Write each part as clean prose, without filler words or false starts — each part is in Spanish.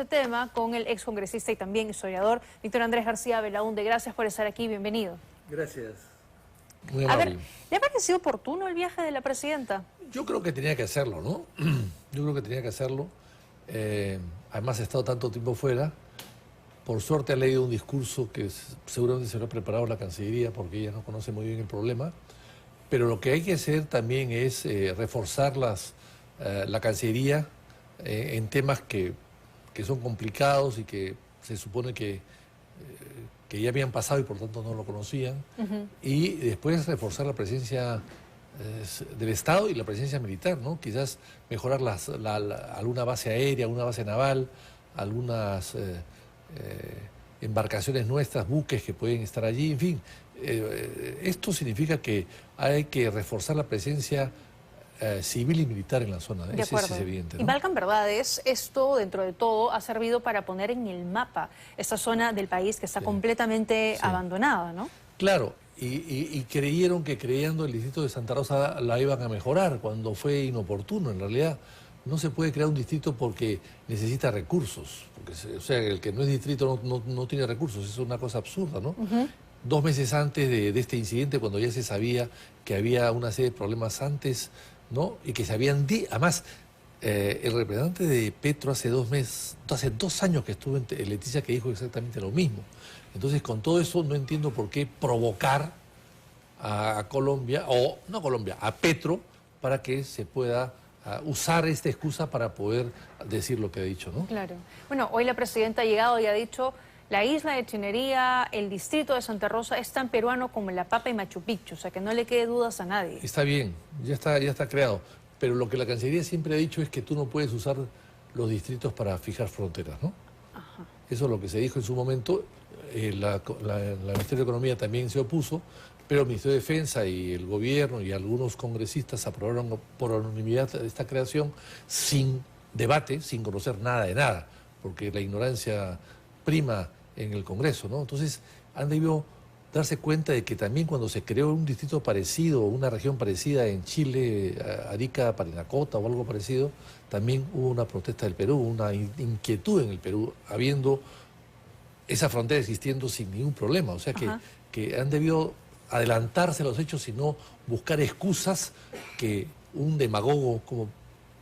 tema con el excongresista y también historiador Víctor Andrés García Belaúnde. Gracias por estar aquí, bienvenido. Gracias. Muy amable. A ver, ¿le ha parecido oportuno el viaje de la presidenta? Yo creo que tenía que hacerlo, ¿no? Yo creo que tenía que hacerlo. Además ha estado tanto tiempo fuera. Por suerte ha leído un discurso que seguramente se lo ha preparado la Cancillería porque ella no conoce muy bien el problema. Pero lo que hay que hacer también es reforzar la Cancillería en temas que son complicados y que se supone que ya habían pasado y por tanto no lo conocían. Y después reforzar la presencia del Estado y la presencia militar, ¿no? Quizás mejorar alguna base aérea, alguna base naval, algunas embarcaciones nuestras, buques que pueden estar allí, en fin. Esto significa que hay que reforzar la presencia civil y militar en la zona. De acuerdo. Es evidente, ¿no? Y valgan verdades, esto dentro de todo ha servido para poner en el mapa esta zona del país que está completamente abandonada, ¿no? Claro, y creyeron que creando el distrito de Santa Rosa la iban a mejorar cuando fue inoportuno. En realidad no se puede crear un distrito porque necesita recursos. Porque, o sea, el que no es distrito no tiene recursos, es una cosa absurda, ¿no? 2 meses antes de este incidente, cuando ya se sabía que había una serie de problemas antes, ¿no? Y que se habían... Además, el representante de Petro hace 2 años que estuvo en Leticia, que dijo exactamente lo mismo. Entonces, con todo eso, no entiendo por qué provocar a Colombia, o no a Colombia, a Petro, para que se pueda usar esta excusa para poder decir lo que ha dicho, ¿no? Claro. Bueno, hoy la presidenta ha llegado y ha dicho... La isla de Chinería, el distrito de Santa Rosa es tan peruano como La Papa y Machu Picchu, o sea que no le quede dudas a nadie. Está bien, ya está creado, pero lo que la Cancillería siempre ha dicho es que tú no puedes usar los distritos para fijar fronteras, ¿no? Ajá. Eso es lo que se dijo en su momento, la Ministerio de Economía también se opuso, pero el Ministerio de Defensa y el gobierno y algunos congresistas aprobaron por unanimidad esta creación sin debate, sin conocer nada de nada, porque la ignorancia prima en el Congreso, ¿no? Entonces han debido darse cuenta de que también cuando se creó un distrito parecido, una región parecida en Chile, Arica, Parinacota o algo parecido, también hubo una protesta del Perú, una inquietud en el Perú, habiendo esa frontera existiendo sin ningún problema. O sea que han debido adelantarse a los hechos y no buscar excusas que un demagogo como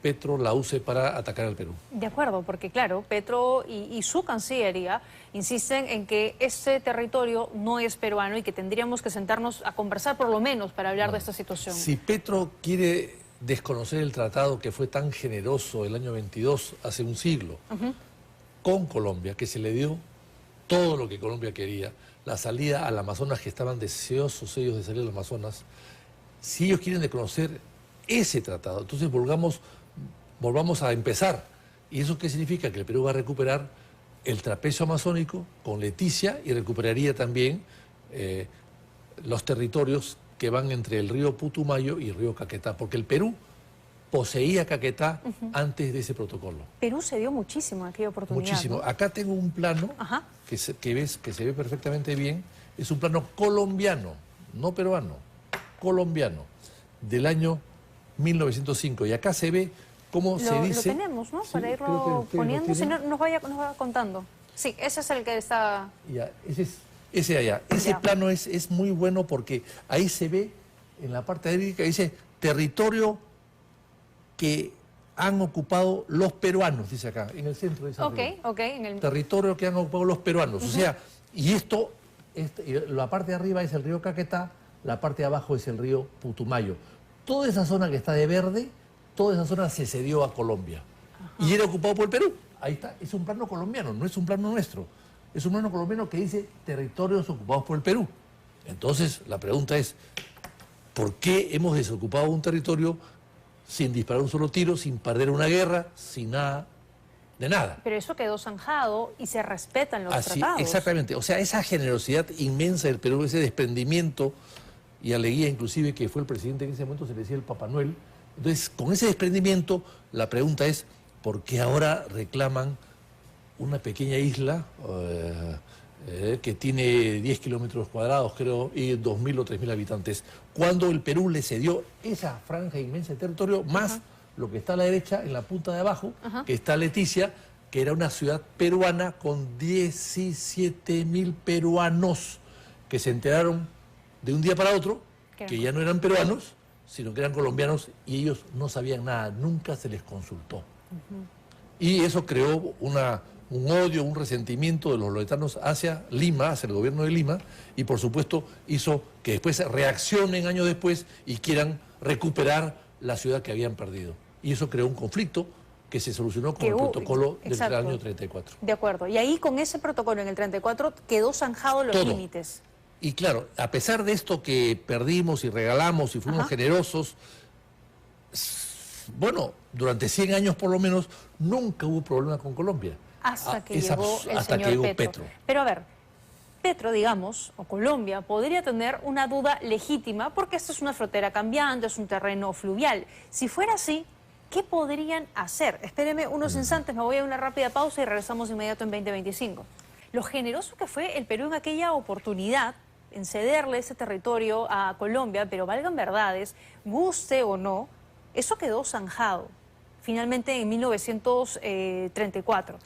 Petro la use para atacar al Perú. De acuerdo, porque claro, Petro y su Cancillería insisten en que ese territorio no es peruano y que tendríamos que sentarnos a conversar por lo menos para hablar de esta situación. Si Petro quiere desconocer el tratado que fue tan generoso el año 22, hace un siglo, con Colombia, que se le dio todo lo que Colombia quería, la salida al Amazonas, que estaban deseosos ellos de salir al Amazonas, si ellos quieren desconocer ese tratado, entonces volvamos a empezar. ¿Y eso qué significa? Que el Perú va a recuperar el trapecio amazónico con Leticia y recuperaría también los territorios que van entre el río Putumayo y el río Caquetá, porque el Perú poseía Caquetá antes de ese protocolo. Perú se dio muchísimo en aquella oportunidad. Muchísimo. ¿No? Acá tengo un plano que se ve perfectamente bien. Es un plano colombiano, no peruano, colombiano, del año 1905. Y acá se ve cómo se dice... Lo tenemos, ¿no? Sí, para irlo poniendo, si no nos vaya contando. Sí, ese es el que está... Ya, ese de allá. Ese plano es muy bueno porque ahí se ve, en la parte aérea, dice territorio que han ocupado los peruanos, dice acá, en el centro de esa en el territorio que han ocupado los peruanos. O sea, y la parte de arriba es el río Caquetá, la parte de abajo es el río Putumayo. Toda esa zona que está de verde, toda esa zona se cedió a Colombia. Y era ocupado por el Perú. Ahí está, es un plano colombiano, no es un plano nuestro. Es un plano colombiano que dice territorios ocupados por el Perú. Entonces, la pregunta es, ¿por qué hemos desocupado un territorio sin disparar un solo tiro, sin perder una guerra, sin nada de nada? Pero eso quedó zanjado y se respetan los tratados. Exactamente. O sea, esa generosidad inmensa del Perú, ese desprendimiento y alegría inclusive que fue el presidente en ese momento, se le decía el Papá Noel. Entonces, con ese desprendimiento, la pregunta es, ¿por qué ahora reclaman una pequeña isla que tiene 10 kilómetros cuadrados, creo, y 2.000 o 3.000 habitantes, cuando el Perú le cedió esa franja inmensa de territorio, más lo que está a la derecha, en la punta de abajo, que está Leticia, que era una ciudad peruana con 17.000 peruanos que se enteraron de un día para otro que ya no eran peruanos, sino que eran colombianos, y ellos no sabían nada, nunca se les consultó. Y eso creó un odio, un resentimiento de los loletanos hacia Lima, hacia el gobierno de Lima, y por supuesto hizo que después reaccionen años después y quieran recuperar la ciudad que habían perdido. Y eso creó un conflicto que se solucionó con el protocolo del año 34. De acuerdo. Y ahí con ese protocolo en el 34 quedó zanjado los límites. Y claro, a pesar de esto que perdimos y regalamos y fuimos generosos, bueno, durante 100 años por lo menos nunca hubo problema con Colombia. Hasta que llegó el señor Petro. Pero a ver, Petro, digamos, o Colombia, podría tener una duda legítima porque esta es una frontera cambiante, es un terreno fluvial. Si fuera así, ¿qué podrían hacer? Espéreme unos instantes, me voy a una rápida pausa y regresamos inmediato en 2025. Lo generoso que fue el Perú en aquella oportunidad en cederle ese territorio a Colombia, pero valgan verdades, guste o no, eso quedó zanjado finalmente en 1934.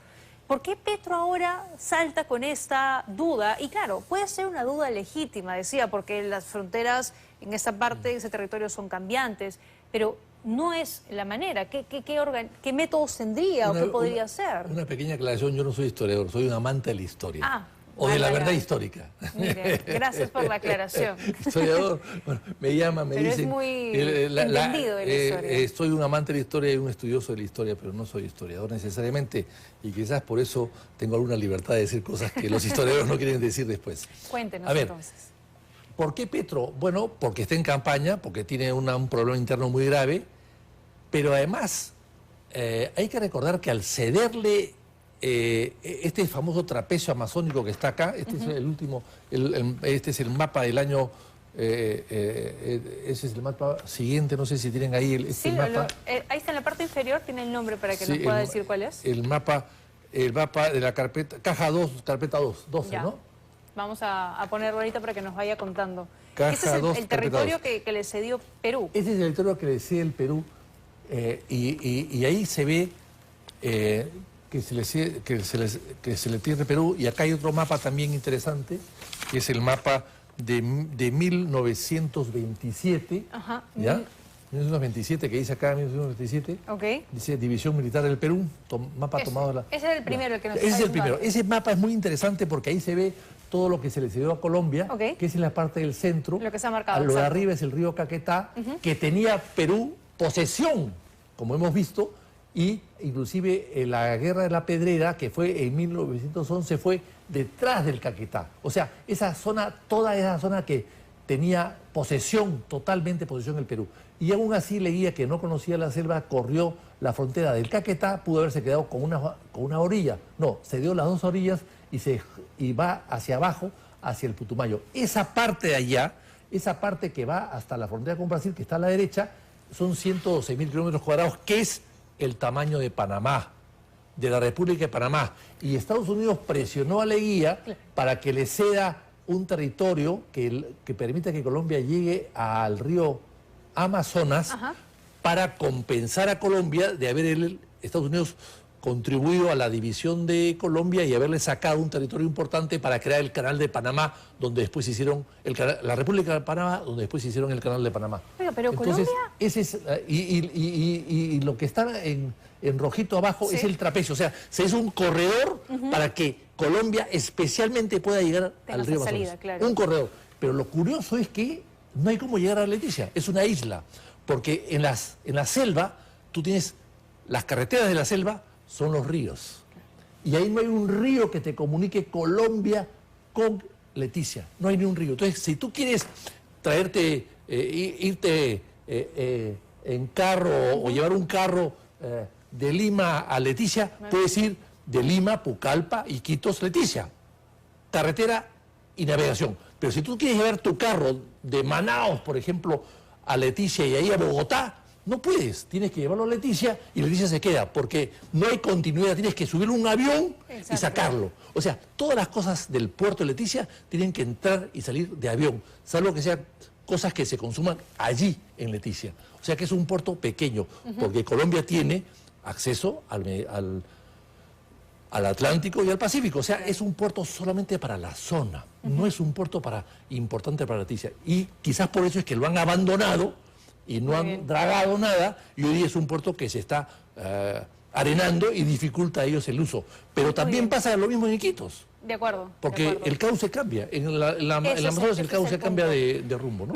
¿Por qué Petro ahora salta con esta duda? Y claro, puede ser una duda legítima, decía, porque las fronteras en esta parte, ese territorio son cambiantes, pero no es la manera. ¿Qué métodos tendría o qué podría hacer? Una pequeña aclaración, yo no soy historiador, soy un amante de la historia. O de la verdad histórica. Mire, gracias por la aclaración. Historiador, bueno, me llaman, me pero dicen... es muy entendido de la historia. Soy un amante de la historia y un estudioso de la historia, pero no soy historiador necesariamente, y quizás por eso tengo alguna libertad de decir cosas que los historiadores no quieren decir después. Cuéntenos entonces. ¿Por qué Petro? Bueno, porque está en campaña, porque tiene un problema interno muy grave, pero además hay que recordar que al cederle este famoso trapecio amazónico que está acá, este es el último, este es el mapa del año, ese es el mapa siguiente, no sé si tienen ahí el mapa. Ahí está en la parte inferior, tiene el nombre para que nos pueda decir cuál es. El mapa de la carpeta, caja 2, carpeta 12, ya, ¿no? Vamos a ponerlo ahorita para que nos vaya contando. Caja este es 2, el territorio que le cedió Perú. Este es el territorio que le cede el Perú, y ahí se ve que se le tiene Perú, y acá hay otro mapa también interesante, que es el mapa de 1927, ¿ya? 1927, que dice acá 1927, dice División Militar del Perú, mapa tomado de la... Ese es el primero, el que nos Ese es el primero. Ese mapa es muy interesante porque ahí se ve todo lo que se le cedió a Colombia, que es en la parte del centro. Lo que se ha marcado. Lo de arriba es el río Caquetá, que tenía Perú posesión, como hemos visto, y inclusive la Guerra de la Pedrera, que fue en 1911, fue detrás del Caquetá. O sea, esa zona, toda esa zona que tenía posesión, totalmente posesión del Perú. Y aún así leía que no conocía la selva, corrió la frontera del Caquetá, pudo haberse quedado con una orilla. No, se dio las dos orillas y va hacia abajo, hacia el Putumayo. Esa parte de allá, esa parte que va hasta la frontera con Brasil, que está a la derecha, son 112.000 kilómetros cuadrados, que es el tamaño de Panamá, de la República de Panamá. Y Estados Unidos presionó a Leguía para que le ceda un territorio que permita que Colombia llegue al río Amazonas, para compensar a Colombia de haber Estados Unidos contribuido a la división de Colombia y haberle sacado un territorio importante para crear el Canal de Panamá, donde después hicieron la República de Panamá, donde después hicieron el Canal de Panamá. Pero entonces, Colombia... ese es, y lo que está en rojito abajo es el trapecio. O sea, se hizo un corredor para que Colombia especialmente pueda llegar al río Amazonas. Un corredor. Pero lo curioso es que no hay cómo llegar a Leticia, es una isla. Porque en la selva, tú tienes las carreteras de la selva, son los ríos. Y ahí no hay un río que te comunique Colombia con Leticia. No hay ni un río. Entonces, si tú quieres irte en carro o llevar un carro de Lima a Leticia, puedes ir de Lima, Pucallpa, Iquitos, Leticia. Carretera y navegación. Pero si tú quieres llevar tu carro de Manaos, por ejemplo, a Leticia y ahí a Bogotá, no puedes, tienes que llevarlo a Leticia y Leticia se queda, porque no hay continuidad, tienes que subir un avión y sacarlo. O sea, todas las cosas del puerto de Leticia tienen que entrar y salir de avión, salvo que sean cosas que se consuman allí en Leticia. O sea que es un puerto pequeño, porque Colombia tiene acceso al Atlántico y al Pacífico. O sea, es un puerto solamente para la zona, no es un puerto importante para Leticia. Y quizás por eso es que lo han abandonado y no han dragado nada, y hoy es un puerto que se está arenando y dificulta a ellos el uso. Pero también pasa lo mismo en Iquitos. De acuerdo. Porque el cauce cambia, en la Amazonas el cauce cambia de rumbo, ¿no?